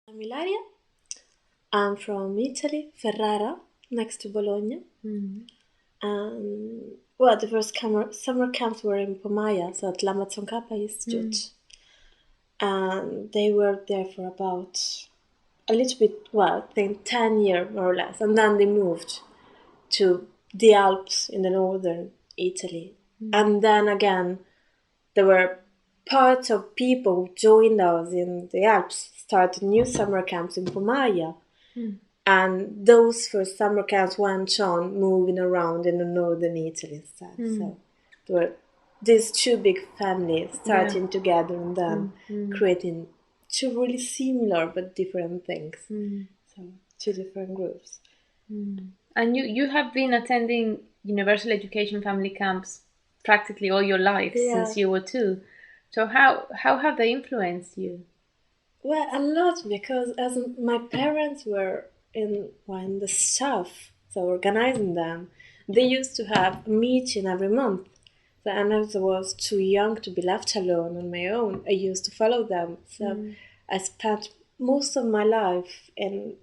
I'm Ilaria. I'm from Italy, Ferrara, next to Bologna. The first summer camps were in Pomaia, so at l'Amazon Kappa Institute. And they were there for about a little bit, I think 10 years more or less. And then they moved to the Alps in the northern Italy. And then again, there were parts of people who joined us in the Alps, started new summer camps in Pomaia. And those first summer camps went on moving around in the northern Italy instead. So there were these two big families starting together and then creating two really similar but different things. So two different groups. And you have been attending universal education family camps practically all your life since you were 2. So how have they influenced you? Well, a lot, because as my parents were in the staff, so organizing them, they used to have a meeting every month. So, and as I was too young to be left alone on my own, I used to follow them. So I spent most of my life in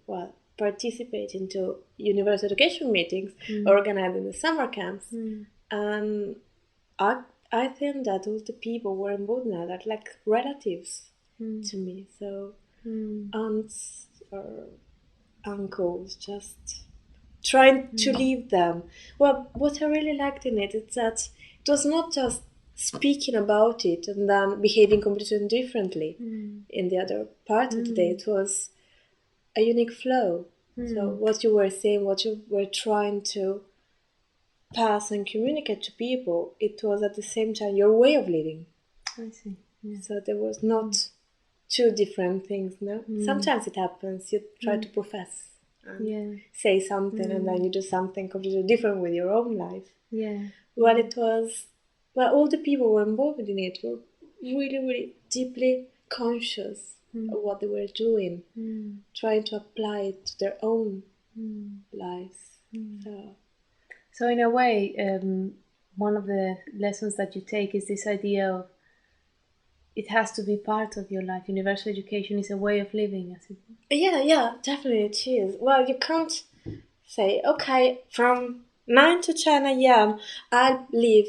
participating to universal education meetings, organizing the summer camps, and I think that all the people were involved in that, like relatives to me. So aunts or uncles, just trying to leave them. Well, what I really liked in it is that it was not just speaking about it and then behaving completely differently in the other part of the day. It was a unique flow. So what you were saying, what you were trying to pass and communicate to people, it was at the same time your way of living. I see. Yeah. So there was not two different things, no? Sometimes it happens, you try to profess and say something and then you do something completely different with your own life. Yeah. Well, it was, all the people who were involved in it were really, really deeply conscious of what they were doing, trying to apply it to their own lives. So in a way, one of the lessons that you take is this idea of it has to be part of your life. Universal education is a way of living, as it. Yeah, definitely it is. Well, you can't say, okay, from 9 to 10 a.m. I'll live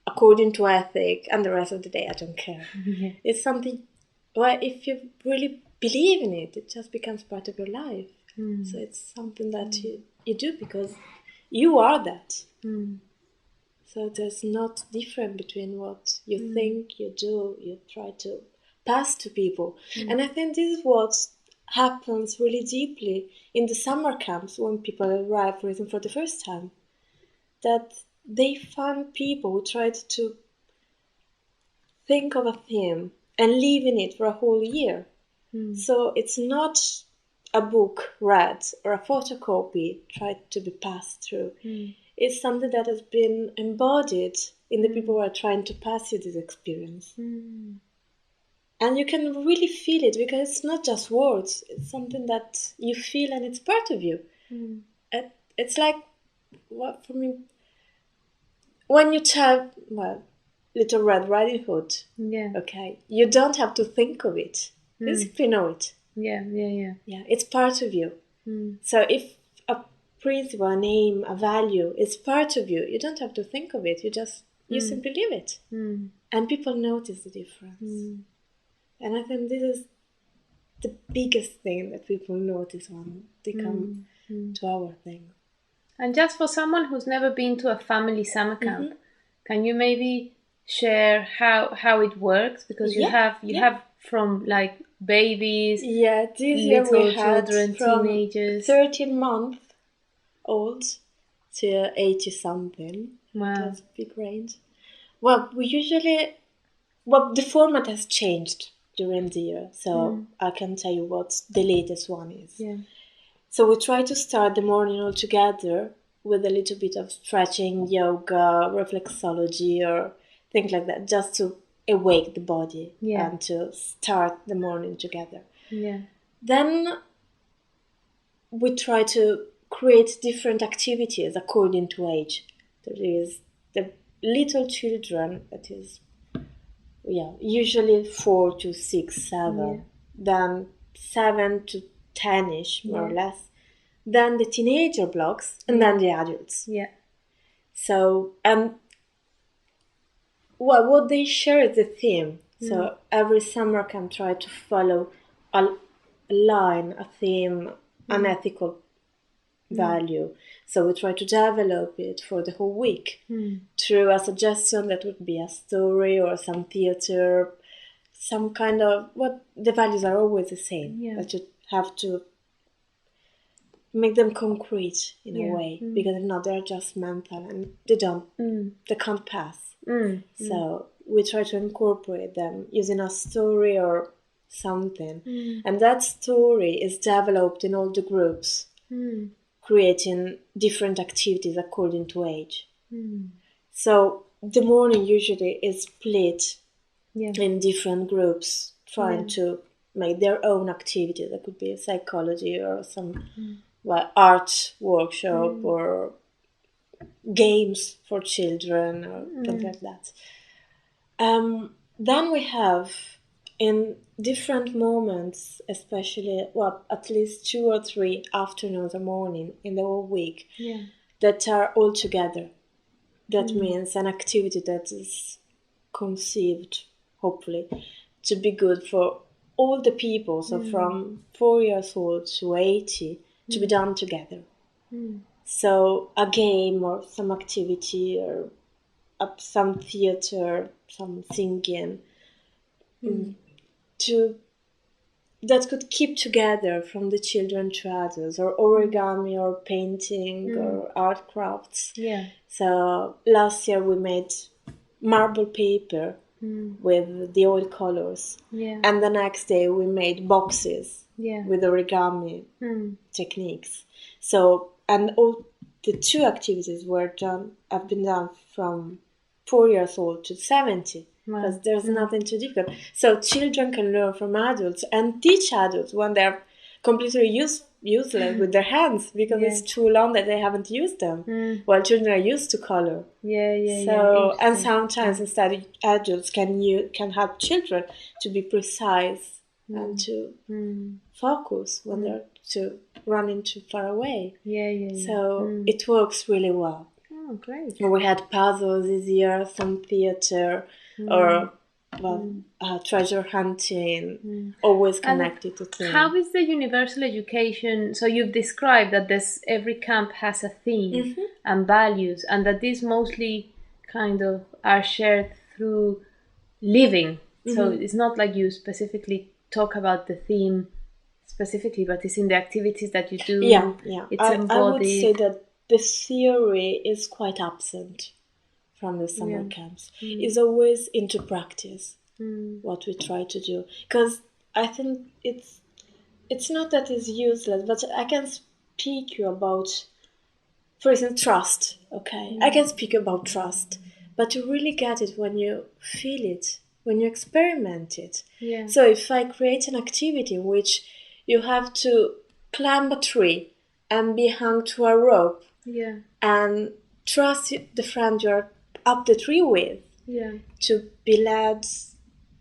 according to ethic, and the rest of the day I don't care. It's something, if you really believe in it, it just becomes part of your life. So it's something that you do because you are that. So there's not difference between what you think, you do, you try to pass to people. And I think this is what happens really deeply in the summer camps when people arrive, for example, for the first time. That they find people who tried to think of a theme and live in it for a whole year. So it's not a book read or a photocopy tried to be passed through. It's something that has been embodied in the people who are trying to pass you this experience. And you can really feel it because it's not just words, it's something that you feel and it's part of you. It's like, for me, when you tell, Little Red Riding Hood, okay, you don't have to think of it. You simply know it. Yeah, it's part of you. So if a principle, a name, a value is part of you, you don't have to think of it. You simply live it. And people notice the difference. And I think this is the biggest thing that people notice when they come to our thing. And just for someone who's never been to a family summer camp, can you maybe share how it works? Because you have from like babies, this year little we had children, from teenagers, 13-month-old to 80-something. Wow. That's a big range. Well, the format has changed during the year, so I can tell you what the latest one is. Yeah. So we try to start the morning all together with a little bit of stretching, yoga, reflexology, or things like that, just to awake the body and to start the morning together. Yeah. Then we try to create different activities according to age. There is the little children, that is usually 4 to 6, 7. Then 7 to 10ish, more or less. Then the teenager blocks, and then the adults. Yeah. So, and what they share is the theme. So every summer camp try to follow a line, a theme, an ethical value. So we try to develop it for the whole week through a suggestion that would be a story or some theater, some kind of, what the values are always the same, but you have to make them concrete in a way, because if not, they're just mental and they can't pass. So we try to incorporate them using a story or something, and that story is developed in all the groups, creating different activities according to age. So the morning usually is split in different groups, trying to make their own activity. That could be psychology or some art workshop or games for children or things like that. Then we have, in different moments, especially, at least 2 or 3 afternoons or morning in the whole week, that are all together. That means an activity that is conceived, hopefully, to be good for all the people, so from 4 years old to 80, to be done together. So a game or some activity or some theater, some singing, that could keep together from the children to adults, or origami or painting or art crafts. So last year we made marble paper with the oil colors, and the next day we made boxes with origami techniques. So, and all the 2 activities have been done from 4 years old to 70, because there's nothing too difficult. So children can learn from adults and teach adults when they're completely useless with their hands, because it's too long that they haven't used them. While children are used to color. So, and sometimes instead adults can help children to be precise and to focus when they're to running too far away. So it works really well. Oh, great. We had puzzles this year, some theater, or treasure hunting, always connected to things. How is the universal education? So you've described that every camp has a theme and values, and that these mostly kind of are shared through living. So it's not like you specifically talk about the theme specifically, but it's in the activities that you do. It's embodied. I would say that the theory is quite absent from the summer camps. It's always into practice, what we try to do. Because I think it's not that it's useless, but I can speak you about, for instance, trust, okay? I can speak about trust, but you really get it when you feel it, when you experiment it. So if I create an activity in which you have to climb a tree and be hung to a rope, and trust the friend you're up the tree with to be led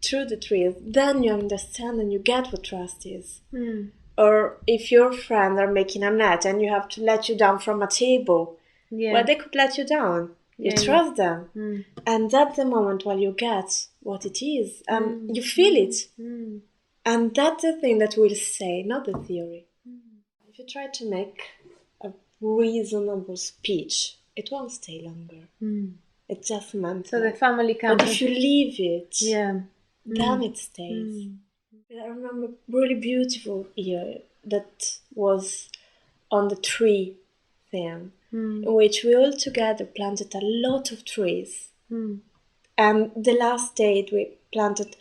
through the trees, then you understand and you get what trust is. Or if your friends are making a net and you have to let you down from a table, well, they could let you down. You trust them. And that's the moment when you get what it is, and you feel it. And that's the thing that we'll say, not the theory. If you try to make a reasonable speech, it won't stay longer. It's just mental. So the family camp. But if you leave it, then it stays. I remember a really beautiful year that was on the tree theme, in which we all together planted a lot of trees. And the last day we planted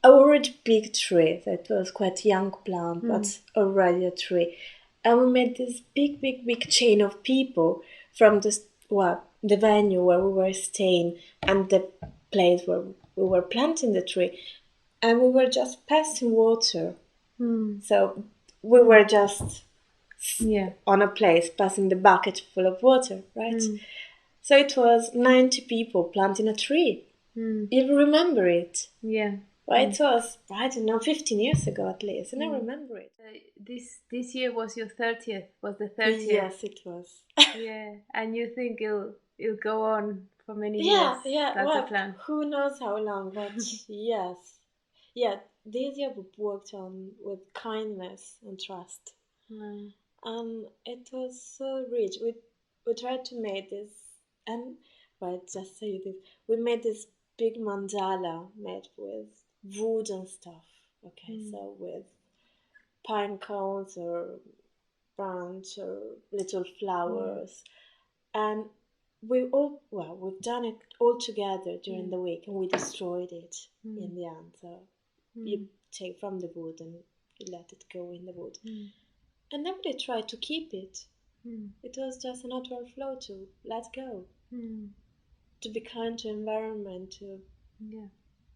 a already big tree. That was quite a young plant, but already a tree. And we made this big chain of people from the venue where we were staying and the place where we were planting the tree. And we were just passing water. So we were just on a place passing the bucket full of water, right? So it was 90 people planting a tree. You remember it? Well, it was, I don't know, 15 years ago at least, and I remember it. This year was your 30th. Was the 30th? Yes, it was. Yeah, and you think it'll go on for many Yeah, years. yeah. That's the Well, plan. who knows how long, but yes. Yeah, this year we worked on with kindness and trust. Mm. And it was so rich. We tried to make this, and well, just say this. We made this big mandala made with wood and stuff. Okay, so with pine cones or branch or little Mm. flowers, and we've done it all together during the week, and we destroyed it in the end. So you take from the wood and you let it go in the wood. And nobody tried to keep it. It was just a natural flow to let go, to be kind to environment, to Yeah.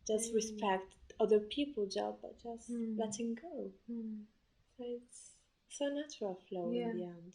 just respect other people's job, but just letting go. So it's so natural flow in Yeah. the end.